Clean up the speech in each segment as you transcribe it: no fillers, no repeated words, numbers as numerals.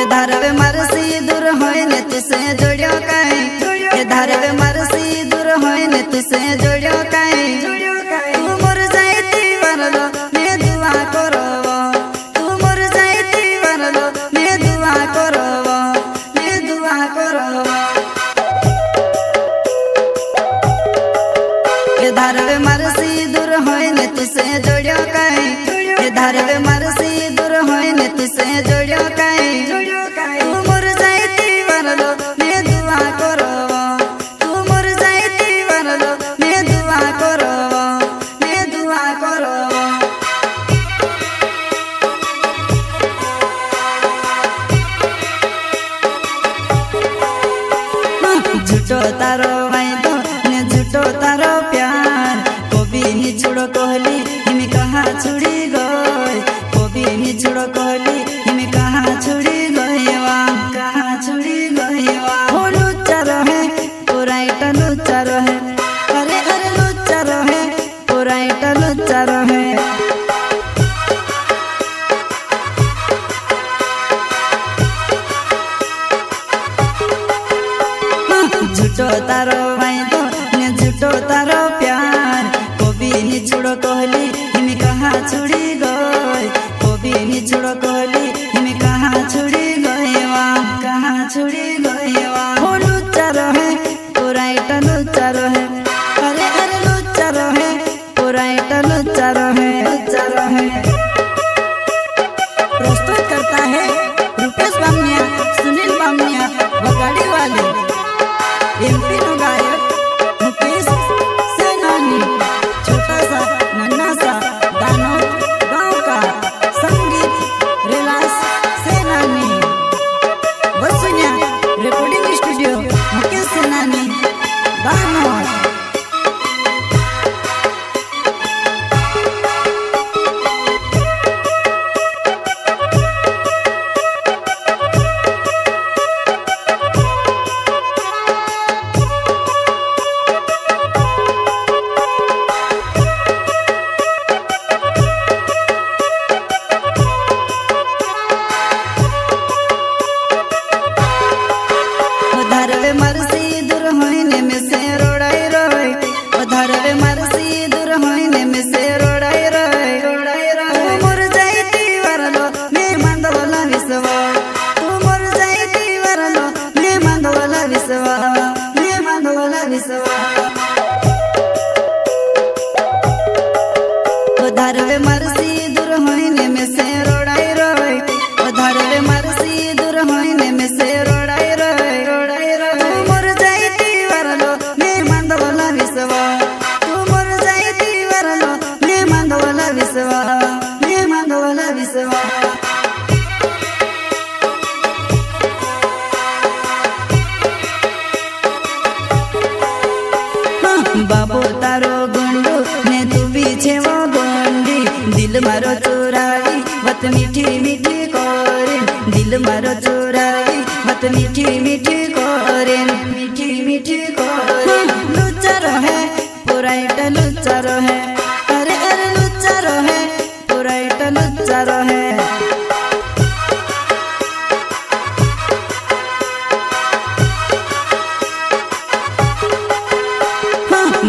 धारवे मरसी दूर होए ने तुसे जोड़ियो काए धारवे मरसी दूर होए ने तुसे जोड़ियो काए तू मोर जाईती वरलो मैं दुआ करबो तू मोर जाईती वरलो मैं दुआ करबो मैं दुआ करबो धारवे मरसी दूर होए ने तुसे जोड़ियो काए धारवे मरसी दूर होए ने तुसे जोड़ियो काए तू मोर जाईती वरलो मैं दुआ करबो तू मोर जाईती वरलो मैं दुआ करबो मैं दुआ करबो झूठो तारो वायदो ने झूठो तारो प्यार कोबी नी छुड़ो कोहली हिमे कहाँ छुड़ी गई कोबी नी छुड़ो कोहली हिमे कहाँ छुड़ी गईवा कहाँ छुड़ी गईवा हो लुच्चा रहे पुराइटा लुच्चा रहे अरे अरे लुच्चा रहे पुराइटा लुच्चा रहे झूठो तारो वायदो ने झूठो तारो प्यार कोबी नी छुड़ो कोहली हिमे कहाँ छुड़ी गई कोबी नी छुड़ो कोहली हिमे कहाँ छुड़ी गईवा कहाँ छुड़ी गईवा हो लुच्चा रहे पुराइटा लुच्चा रहे अरे अरे लुच्चा रहे पुराइटा लुच्चा रहे लुच्चा रहे प्रस्तुत करता है रूपेश बामनिया सुनील बामनिया बगाड़ी वाले एमपी नो गायक मुकेश सेनानी छोटा सा नन्हा सा दानव गांव का संगीत रिलास सेनानी वसुन्या रिकॉर्डिंग स्टूडियो मुकेश सेनानी दानव धारवे मरसी दूर होइने में से रोड़ाई रोय धारवे मरसी दूर होइने में से रोड़ाई रोय तू मोर जाईती वरलो मैं मंदवला विसवा तू मोर जाईती वरलो मैं मंदवला विसवा मैं मंदवला विसवा धारवे मरसी दूर होइने में से रोड़ाई रोय धारवे मरसी दूर होइने में से रोड़ाई रोय बाबू तारो गुंडू ने तू पीछे वो गोंडी दिल मारो चुरावी बत मीठी मीठी कोरेन दिल मारो चुरावी बत मीठी मीठी कोरेन मीठी मीठी कोरेन लुच्चा रहे पुराइटा लुच्चा रहे अरे अरे लुच्चा रहे पुराइटा लुच्चा रहे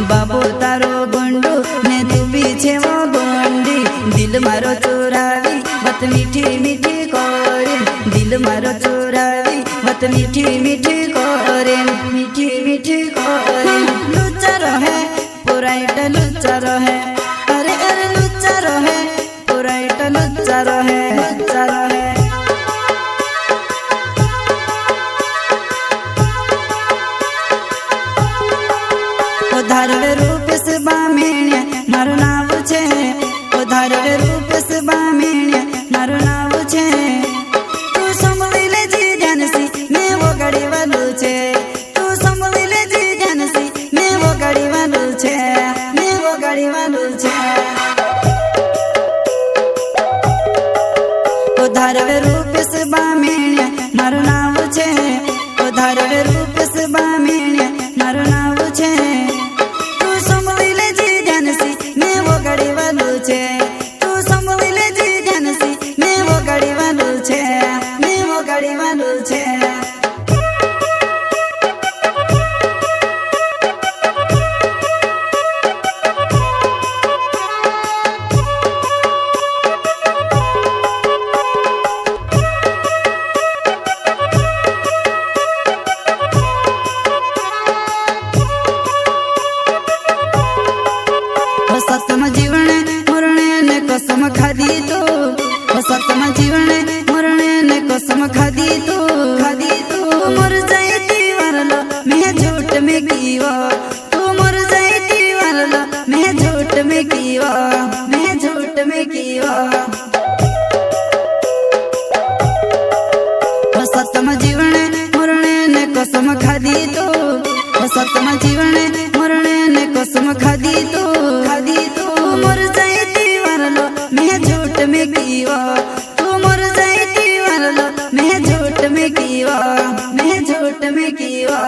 बाबू तारो गुंडू ने तू पीछे वो गोंडी दिल मारो चुरावी बत मीठी मीठी कोरेन दिल मारो चुरावी बत मीठी मीठी कोरेन मीठी मीठी कोरेन लुच्चा रहे पुराइटा लुच्चा रहे अरे अरे लुच्चा रहे पुराइटा लुच्चा रहे लुच्चा रहे धारवे रूप से बामेण्या मारो नाव छे धारवे रूप से बामेण्या मारो नाव छे तू संभली ले जी जानसी मैं वो गाड़ी वालो छे तू संभली ले जी जानसी मैं वो गाड़ी वालो छे मैं वो गाड़ी वालो छे धारवे रूप से बामेण्या मारो नाव छे धारवे रूप से बामेण्या मारो नाव छे तू संभली ले जी जानसी मैं वो गाड़ी वालो छे मैं वो गाड़ी सतम जीवने मरणे ने कसम खादी तो सतम जीवने मरणे ने कसम खादी तो मर जाती वरलो मैं झूठ में कीवा तू मर जाती वरलो मैं झूठ में कीवा मैं झूठ में कीवा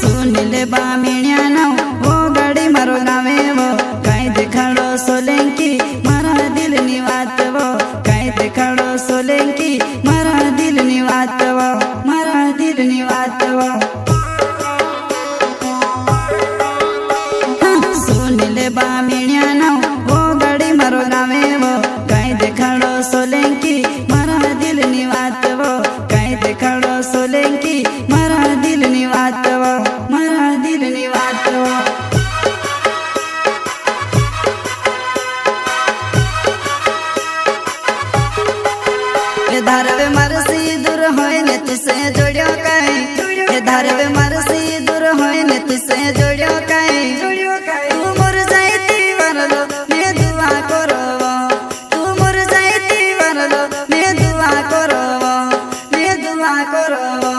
सुन ले बामिण्या ना वो गाड़ी मारो गावे वो कहीं दिखाड़ो सोलंकी मारा दिल नी बात वो कहीं दिखाड़ो सोलंकी मारा दिल नी बात वो मारा दिल नी बात वो सुन ले बामिण्या ना वो गाड़ी मारो गावे वो कहीं दिखाड़ो सोलंकी मारा दिल नी बात वो कहीं दिखाड़ो सोलंकी मारा दिल नी बात वो मारा दिल नी बात वो धारवे मरसी दूर होए ने तुसे जोड़ियो कहीं धारवे मरसी दूर होए ने तुसे जोड़ियो कहीं तू मर जाती वरलो मैं दुआ करवा तू मर जाती वरलो मैं दुआ करवा मैं दुआ करवा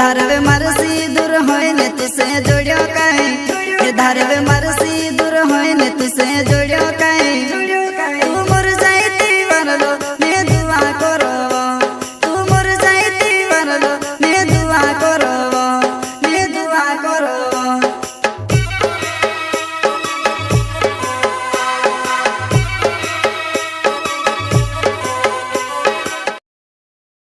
धारवे मरसी दूर होए ने तुसे जोड़ियो कहीं धारवे मरसी दूर होए ने तुसे जोड़ियो कहीं